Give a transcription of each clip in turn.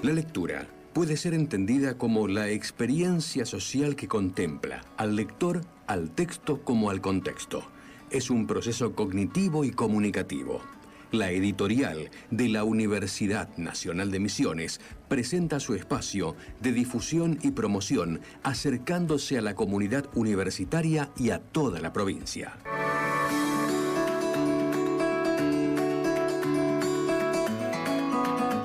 La lectura puede ser entendida como la experiencia social que contempla al lector, al texto como al contexto. Es un proceso cognitivo y comunicativo. La editorial de la Universidad Nacional de Misiones presenta su espacio de difusión y promoción acercándose a la comunidad universitaria y a toda la provincia.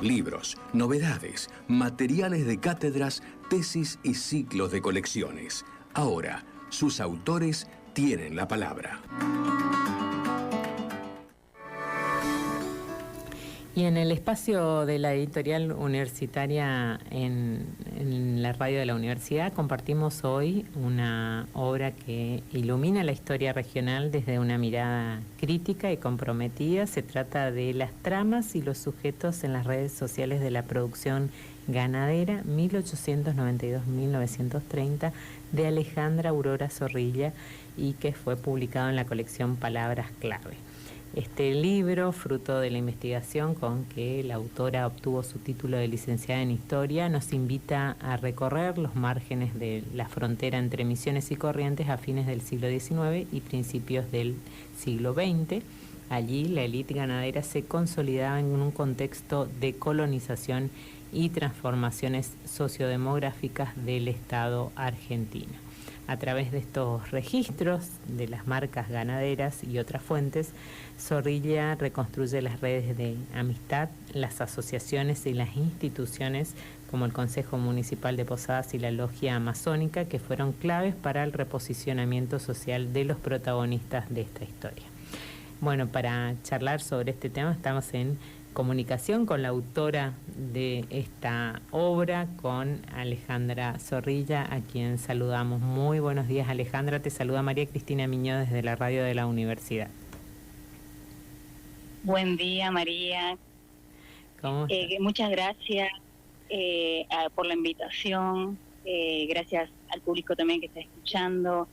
Libros, novedades, materiales de cátedras, tesis y ciclos de colecciones. Ahora, sus autores tienen la palabra. Y en el espacio de la editorial universitaria en la radio de la universidad compartimos hoy una obra que ilumina la historia regional desde una mirada crítica y comprometida. Se trata de las tramas y los sujetos en las redes sociales de la producción ganadera 1892-1930 de Alejandra Aurora Zorrilla y que fue publicado en la colección Palabras Clave. Este libro, fruto de la investigación con que la autora obtuvo su título de licenciada en Historia, nos invita a recorrer los márgenes de la frontera entre Misiones y Corrientes a fines del siglo XIX y principios del siglo XX. Allí la élite ganadera se consolidaba en un contexto de colonización y transformaciones sociodemográficas del Estado argentino. A través de estos registros de las marcas ganaderas y otras fuentes, Zorrilla reconstruye las redes de amistad, las asociaciones y las instituciones como el Consejo Municipal de Posadas y la Logia Amazónica, que fueron claves para el reposicionamiento social de los protagonistas de esta historia. Bueno, para charlar sobre este tema estamos en comunicación con la autora de esta obra, con Alejandra Zorrilla, a quien saludamos. Muy buenos días, Alejandra. Te saluda María Cristina Miñó desde la radio de la universidad. Buen día, María. ¿Cómo estás? Muchas gracias por la invitación. Gracias al público también que está escuchando.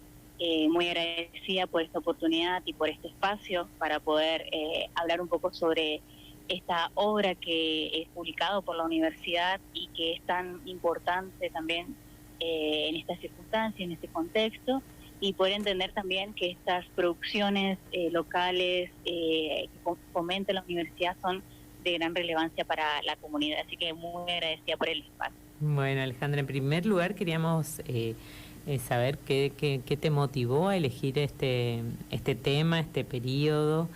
Muy agradecida por esta oportunidad y por este espacio para poder hablar un poco sobre esta obra que es publicado por la universidad y que es tan importante también en estas circunstancias, en este contexto, y poder entender también que estas producciones locales que fomenta la universidad son de gran relevancia para la comunidad, así que muy agradecida por el espacio. Bueno, Alejandra, en primer lugar queríamos saber qué te motivó a elegir este tema, este periodo,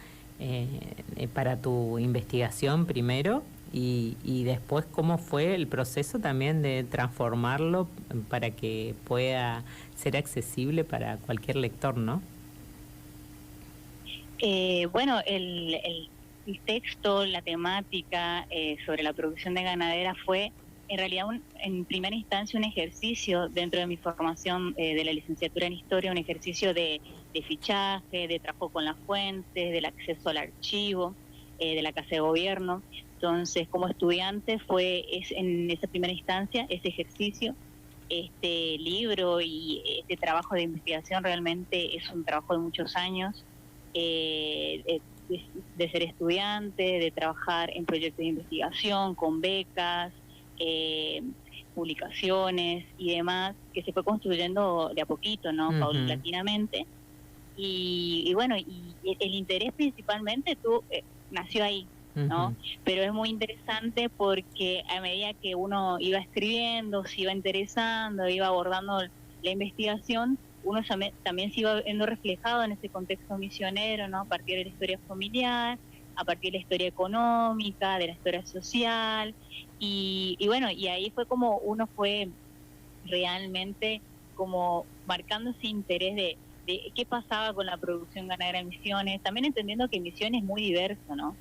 para tu investigación primero y después cómo fue el proceso también de transformarlo para que pueda ser accesible para cualquier lector, ¿no? Bueno, el texto, la temática sobre la producción de ganadera fue en realidad en primera instancia un ejercicio dentro de mi formación de la licenciatura en Historia, un ejercicio de fichaje, de trabajo con las fuentes, del acceso al archivo, de la Casa de Gobierno. Entonces, como estudiante en esa primera instancia ese ejercicio, este libro y este trabajo de investigación realmente es un trabajo de muchos años, de ser estudiante, de trabajar en proyectos de investigación, con becas, publicaciones y demás, que se fue construyendo de a poquito, ¿no? Paulatinamente. Y bueno, y el interés principalmente nació ahí, ¿no? Pero es muy interesante porque a medida que uno iba escribiendo, se iba interesando, iba abordando la investigación, uno también se iba viendo reflejado en ese contexto misionero, ¿no? A partir de la historia familiar, a partir de la historia económica, de la historia social, y bueno, y ahí fue como uno fue realmente como marcando ese interés de qué pasaba con la producción ganadera en Misiones, también entendiendo que Misiones es muy diverso, ¿no?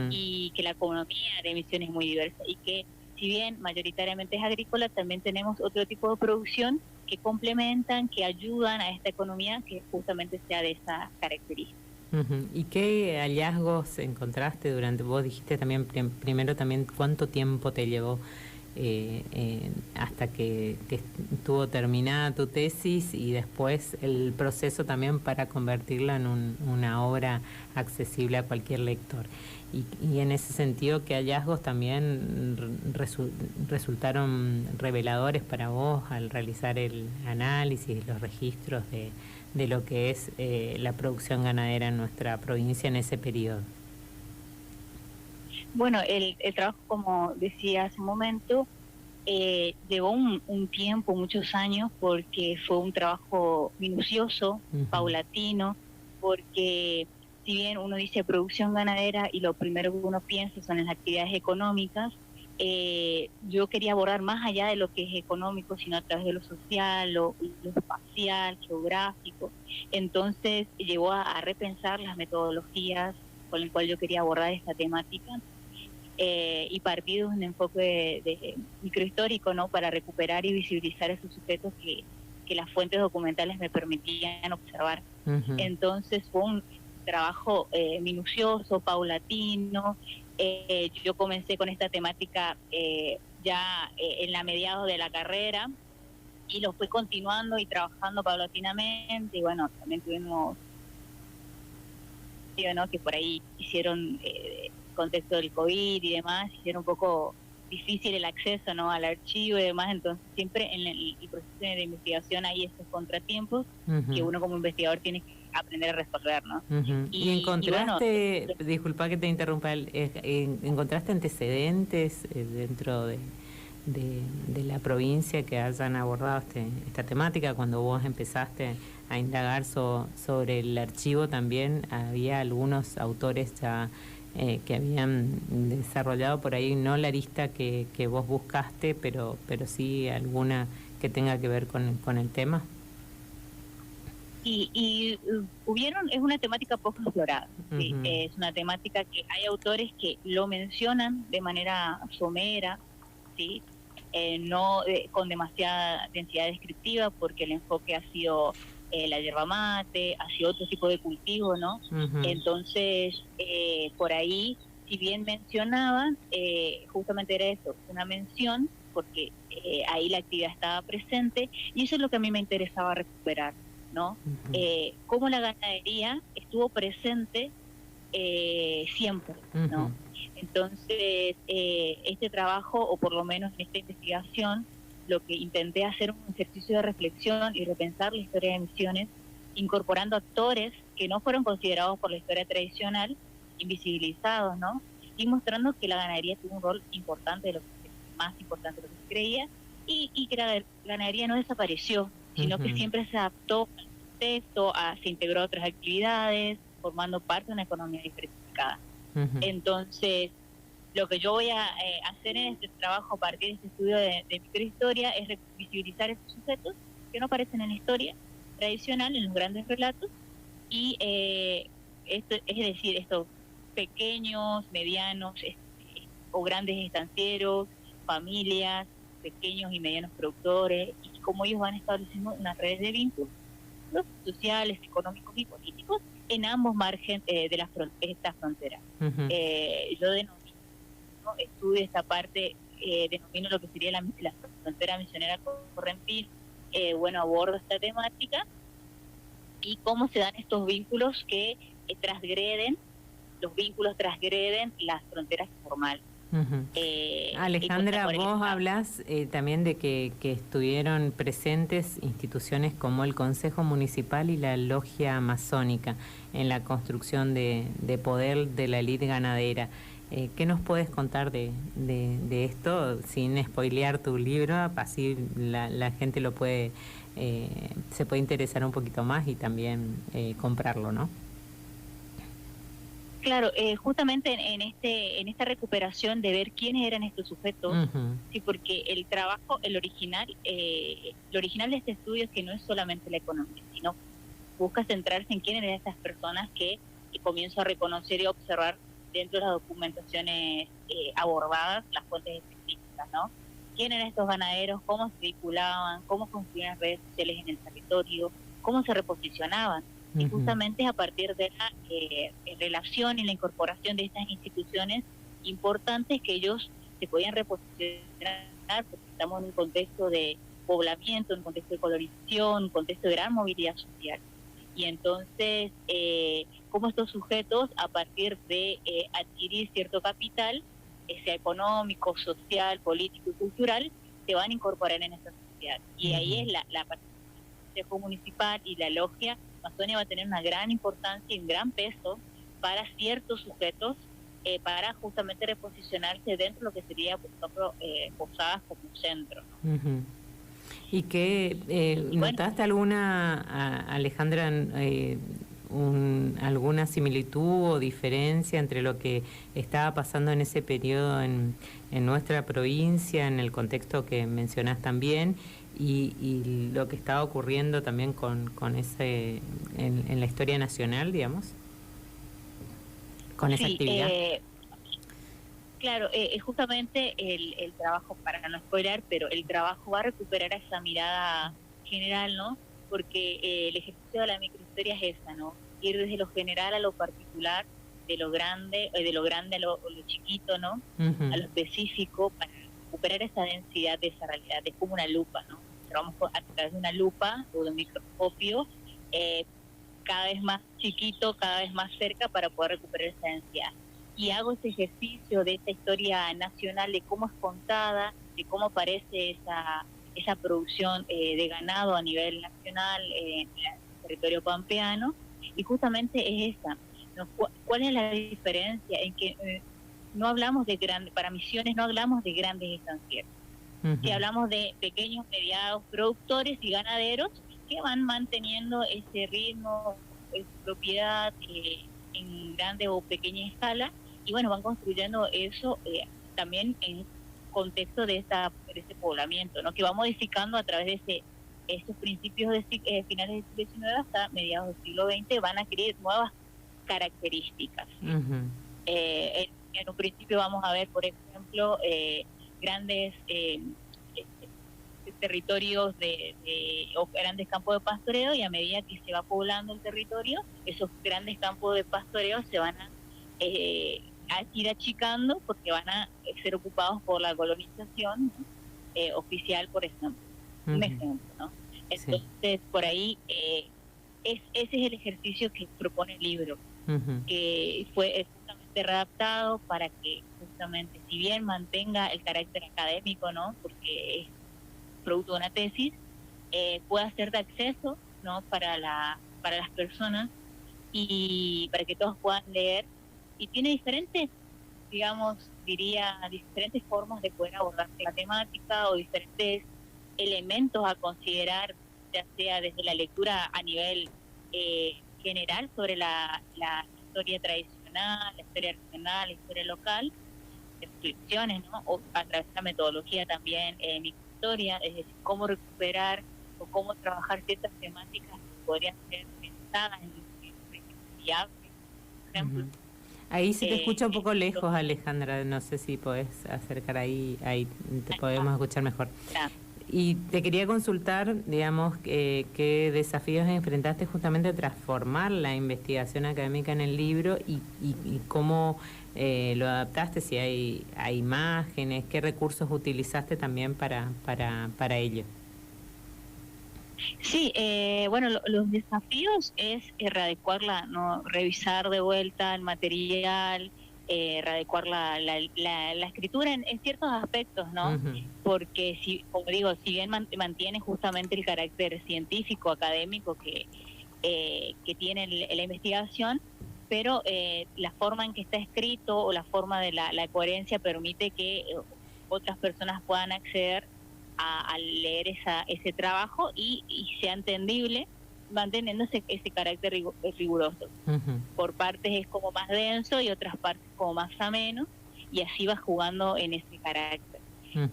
Y que la economía de Misiones es muy diversa, y que si bien mayoritariamente es agrícola, también tenemos otro tipo de producción que complementan, que ayudan a esta economía que justamente sea de esa característica. ¿Y qué hallazgos encontraste vos dijiste también primero también cuánto tiempo te llevó hasta que estuvo terminada tu tesis y después el proceso también para convertirla en una obra accesible a cualquier lector. Y en ese sentido, ¿qué hallazgos también resultaron reveladores para vos al realizar el análisis, los registros de lo que es la producción ganadera en nuestra provincia en ese periodo? Bueno, el trabajo, como decía hace un momento, llevó un tiempo, muchos años, porque fue un trabajo minucioso, paulatino, porque si bien uno dice producción ganadera y lo primero que uno piensa son las actividades económicas, yo quería abordar más allá de lo que es económico, sino a través de lo social, lo espacial, geográfico. Entonces llevó a repensar las metodologías con las cuales yo quería abordar esta temática, y partir de un enfoque de microhistórico, ¿no?, para recuperar y visibilizar esos sujetos que las fuentes documentales me permitían observar. Entonces fue un trabajo minucioso, paulatino. Yo comencé con esta temática ya en la mediados de la carrera y lo fui continuando y trabajando paulatinamente. Y bueno, también tuvimos, ¿no?, que por ahí hicieron contexto del COVID y demás, hicieron un poco difícil el acceso, ¿no?, al archivo y demás. Entonces siempre en el proceso de investigación hay estos contratiempos que uno como investigador tiene que aprender a resolver, ¿no? ¿Y encontraste, bueno, disculpa que te interrumpa, encontraste antecedentes dentro de la provincia que hayan abordado esta temática? Cuando vos empezaste a indagar sobre el archivo, también había algunos autores ya que habían desarrollado por ahí, no la arista que vos buscaste, pero sí alguna que tenga que ver con el tema. Y hubieron, es una temática poco explorada, ¿sí? Es una temática que hay autores que lo mencionan de manera somera, ¿sí? No con demasiada densidad descriptiva, porque el enfoque ha sido la yerba mate, ha sido otro tipo de cultivo, ¿no? Entonces, por ahí, si bien mencionaban, justamente era eso, una mención, porque ahí la actividad estaba presente, y eso es lo que a mí me interesaba recuperar, ¿no? Cómo la ganadería estuvo presente siempre, ¿no? Entonces, este trabajo, o por lo menos en esta investigación, lo que intenté hacer un ejercicio de reflexión y repensar la historia de Misiones, incorporando actores que no fueron considerados por la historia tradicional, invisibilizados, ¿no? Y mostrando que la ganadería tuvo un rol importante, de lo que, más importante de lo que se creía, y que la ganadería no desapareció, sino que siempre se adaptó al contexto, se integró a otras actividades, formando parte de una economía diversificada. Entonces, lo que yo voy a hacer en este trabajo a partir de este estudio de microhistoria es visibilizar estos sujetos que no aparecen en la historia tradicional, en los grandes relatos, y esto, es decir, estos pequeños, medianos o grandes estancieros, familias, pequeños y medianos productores, y cómo ellos van estableciendo unas redes de vínculos sociales, económicos y políticos en ambos márgenes de esta frontera. Yo estudio esta parte, denomino lo que sería la frontera misionera correntina, bueno, abordo esta temática y cómo se dan estos vínculos que transgreden las fronteras formales. Alejandra, vos hablas también de que estuvieron presentes instituciones como el Consejo Municipal y la Logia Masónica en la construcción de poder de la élite ganadera. ¿Qué nos puedes contar de esto sin spoilear tu libro? Así la gente lo puede se puede interesar un poquito más y también comprarlo, ¿no? Claro, justamente en esta recuperación de ver quiénes eran estos sujetos, sí, porque el trabajo, lo original de este estudio es que no es solamente la economía, sino busca centrarse en quiénes eran estas personas que comienzo a reconocer y a observar dentro de las documentaciones abordadas, las fuentes específicas, ¿no? ¿Quiénes eran estos ganaderos? ¿Cómo se vinculaban? ¿Cómo construían las redes sociales en el territorio? ¿Cómo se reposicionaban? Y justamente es a partir de la relación y la incorporación de estas instituciones importantes que ellos se podían reposicionar porque estamos en un contexto de poblamiento, en un contexto de colonización, un contexto de gran movilidad social. Y entonces, cómo estos sujetos, a partir de adquirir cierto capital, sea económico, social, político y cultural, se van a incorporar en esta sociedad. Y ahí es la participación del Consejo Municipal y la logia Amazonia va a tener una gran importancia y un gran peso para ciertos sujetos, para justamente reposicionarse dentro de lo que sería, por ejemplo, Posadas como centro, ¿no? ¿Y qué notaste alguna, Alejandra, alguna similitud o diferencia entre lo que estaba pasando en ese periodo en nuestra provincia, en el contexto que mencionás también, y lo que estaba ocurriendo también con ese en la historia nacional, digamos, con esa actividad? Claro, justamente el trabajo, para no spoiler, pero el trabajo va a recuperar esa mirada general, ¿no? Porque el ejercicio de la microhistoria es esa, ¿no? Ir desde lo general a lo particular, de lo grande a lo chiquito, ¿no? A lo específico, para recuperar esa densidad de esa realidad. Es como una lupa, ¿no? Vamos a través de una lupa o de un microscopio, cada vez más chiquito, cada vez más cerca, para poder recuperar esa densidad. Y hago ese ejercicio de esta historia nacional, de cómo es contada, de cómo aparece esa producción de ganado a nivel nacional en el territorio pampeano, y justamente es esa, ¿no? ¿Cuál es la diferencia? En que no hablamos de grandes, para Misiones no hablamos de grandes estancieros, si hablamos de pequeños, mediados productores y ganaderos que van manteniendo ese ritmo, esa propiedad en grande o pequeña escala, y bueno, van construyendo eso también en contexto de ese poblamiento, ¿no? Que va modificando a través de esos principios de finales del siglo XIX hasta mediados del siglo XX, van a adquirir nuevas características. En un principio vamos a ver, por ejemplo, grandes territorios o grandes campos de pastoreo, y a medida que se va poblando el territorio, esos grandes campos de pastoreo se van a ir achicando, porque van a ser ocupados por la colonización oficial, por ejemplo. Un ejemplo, ¿no? Entonces, por ahí, ese es el ejercicio que propone el libro, que fue justamente readaptado para que justamente, si bien mantenga el carácter académico, ¿no? Porque es producto de una tesis, pueda ser de acceso, ¿no? para las personas, y para que todos puedan leer, y tiene diferentes, digamos, diferentes formas de poder abordar la temática, o diferentes elementos a considerar, ya sea desde la lectura a nivel general sobre la historia tradicional, la historia regional, la historia local, descripciones, ¿no? O a través de la metodología también, mi historia, es decir, cómo recuperar o cómo trabajar ciertas temáticas que podrían ser pensadas en viables, por ejemplo. Ahí se te escucha un poco lejos, Alejandra, no sé si podés acercar ahí te podemos escuchar mejor. Y te quería consultar, digamos, qué desafíos enfrentaste justamente a transformar la investigación académica en el libro, y cómo lo adaptaste, si hay imágenes, qué recursos utilizaste también para ello. Sí, bueno, los desafíos es readecuar revisar de vuelta el material, readecuar la escritura en ciertos aspectos, ¿no? Porque, como digo, si bien mantiene justamente el carácter científico, académico que tiene la investigación, pero la forma en que está escrito, o la forma de la coherencia, permite que otras personas puedan acceder a leer ese trabajo y sea entendible, manteniendo ese carácter riguroso. Por partes es como más denso, y otras partes como más ameno, y así va jugando en ese carácter.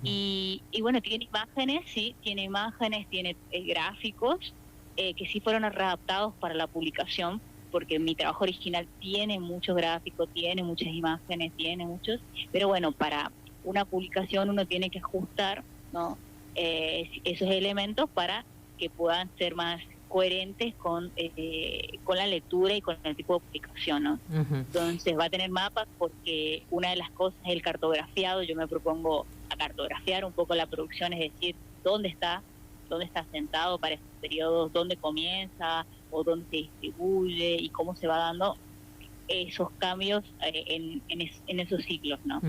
Y bueno, tiene imágenes, tiene gráficos que sí fueron readaptados para la publicación, porque mi trabajo original tiene muchos gráficos, tiene muchas imágenes, pero bueno, para una publicación uno tiene que ajustar, ¿no? Esos elementos para que puedan ser más coherentes con la lectura y con el tipo de publicación, ¿no? Entonces va a tener mapas porque una de las cosas es el cartografiado. Yo me propongo a cartografiar un poco la producción, es decir, dónde está sentado para estos periodos, dónde comienza o dónde se distribuye y cómo se va dando esos cambios en esos ciclos, ¿no?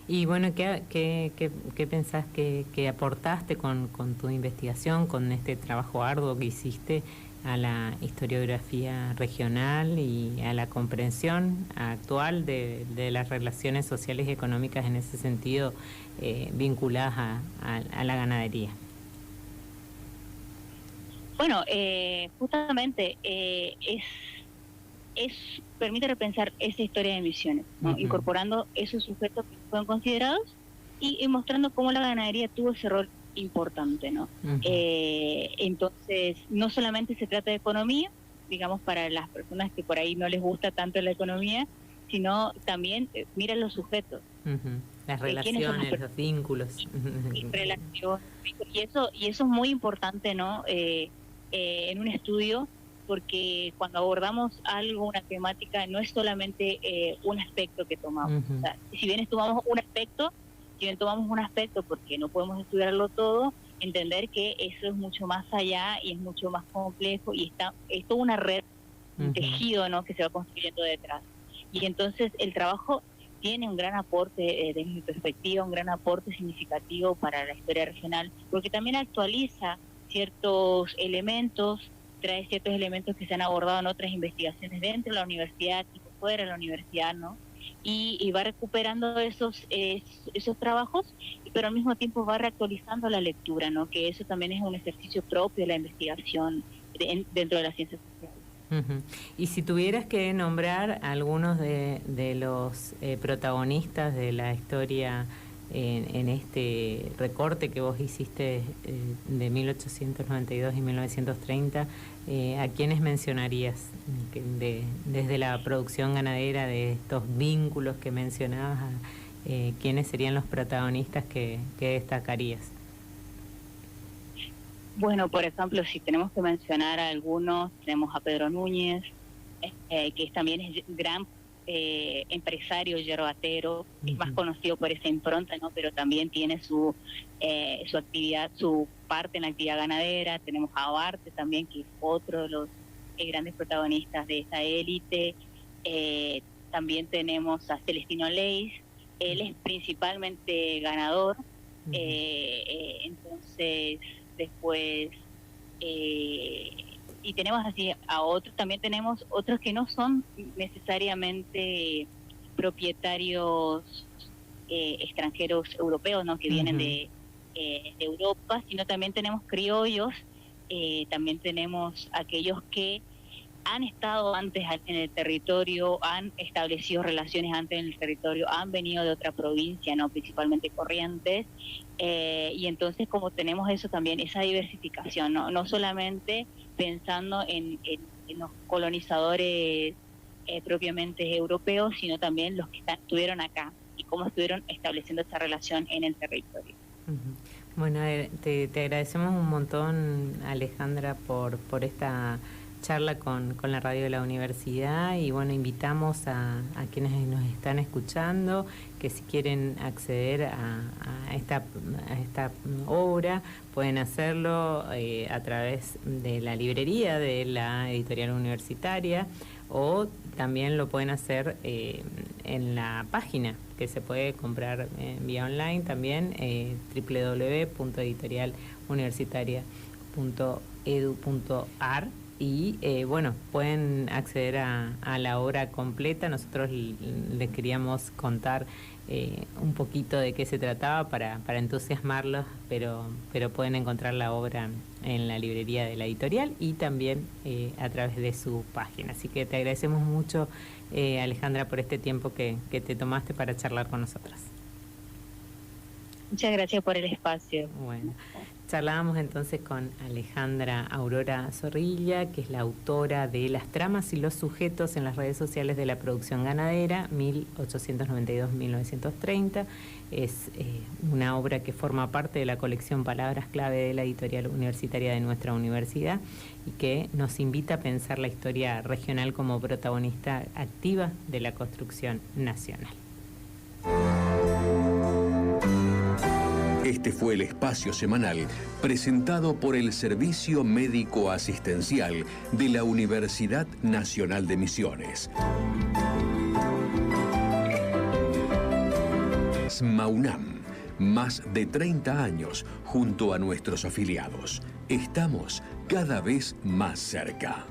Y bueno, ¿qué pensás que aportaste con tu investigación, con este trabajo arduo que hiciste a la historiografía regional y a la comprensión actual de las relaciones sociales y económicas en ese sentido vinculadas a la ganadería? Bueno, justamente permite repensar esa historia de Misiones, ¿no? Incorporando esos sujetos que fueron considerados y mostrando cómo la ganadería tuvo ese rol importante, ¿no? Entonces, no solamente se trata de economía, digamos, para las personas que por ahí no les gusta tanto la economía, sino también mira los sujetos. Las relaciones, los vínculos. Y eso es muy importante, ¿no? En un estudio, porque cuando abordamos algo, una temática, no es solamente un aspecto que tomamos. O sea, si bien tomamos un aspecto, porque no podemos estudiarlo todo, entender que eso es mucho más allá y es mucho más complejo y es toda una red, un tejido, ¿no?, que se va construyendo detrás. Y entonces el trabajo tiene un gran aporte, desde mi perspectiva, un gran aporte significativo para la historia regional, porque también actualiza ciertos elementos, trae ciertos elementos que se han abordado en otras investigaciones dentro de la universidad y fuera de la universidad, ¿no? Y va recuperando esos trabajos, pero al mismo tiempo va reactualizando la lectura, ¿no? Que eso también es un ejercicio propio de la investigación dentro de las ciencias sociales. Y si tuvieras que nombrar algunos de los protagonistas de la historia en este recorte que vos hiciste de 1892 y 1930, ¿a quiénes mencionarías desde la producción ganadera, de estos vínculos que mencionabas, quiénes serían los protagonistas que destacarías? Bueno, por ejemplo, si tenemos que mencionar a algunos, tenemos a Pedro Núñez, que también es gran empresario yerbatero, es más conocido por esa impronta, ¿no? Pero también tiene su actividad, su parte en la actividad ganadera. Tenemos a Abarte también, que es otro de los grandes protagonistas de esa élite. También tenemos a Celestino Leis, él es principalmente ganador. Entonces después y tenemos así a otros, también tenemos otros que no son necesariamente propietarios extranjeros europeos, ¿no?, que vienen de Europa, sino también tenemos criollos, también tenemos aquellos que han estado antes en el territorio, han establecido relaciones antes en el territorio, han venido de otra provincia, no, principalmente Corrientes, y entonces como tenemos eso también, esa diversificación, no solamente pensando en los colonizadores propiamente europeos, sino también los que estuvieron acá y cómo estuvieron estableciendo esa relación en el territorio. Bueno, te agradecemos un montón, Alejandra, por esta charla con la radio de la universidad, y bueno, invitamos a quienes nos están escuchando que si quieren acceder a esta obra pueden hacerlo a través de la librería de la editorial universitaria, o también lo pueden hacer en la página que se puede comprar vía online también, www.editorialuniversitaria.edu.ar. Y bueno, pueden acceder a la obra completa. Nosotros les queríamos contar un poquito de qué se trataba para entusiasmarlos, pero pueden encontrar la obra en la librería de la editorial y también a través de su página. Así que te agradecemos mucho, Alejandra, por este tiempo que te tomaste para charlar con nosotras. Muchas gracias por el espacio. Bueno. Charlábamos entonces con Alejandra Aurora Zorrilla, que es la autora de Las tramas y los sujetos en las redes sociales de la producción ganadera, 1892-1930. Es una obra que forma parte de la colección Palabras Clave de la editorial universitaria de nuestra universidad y que nos invita a pensar la historia regional como protagonista activa de la construcción nacional. Este fue el espacio semanal presentado por el Servicio Médico Asistencial de la Universidad Nacional de Misiones. SMAUNAM, más de 30 años junto a nuestros afiliados. Estamos cada vez más cerca.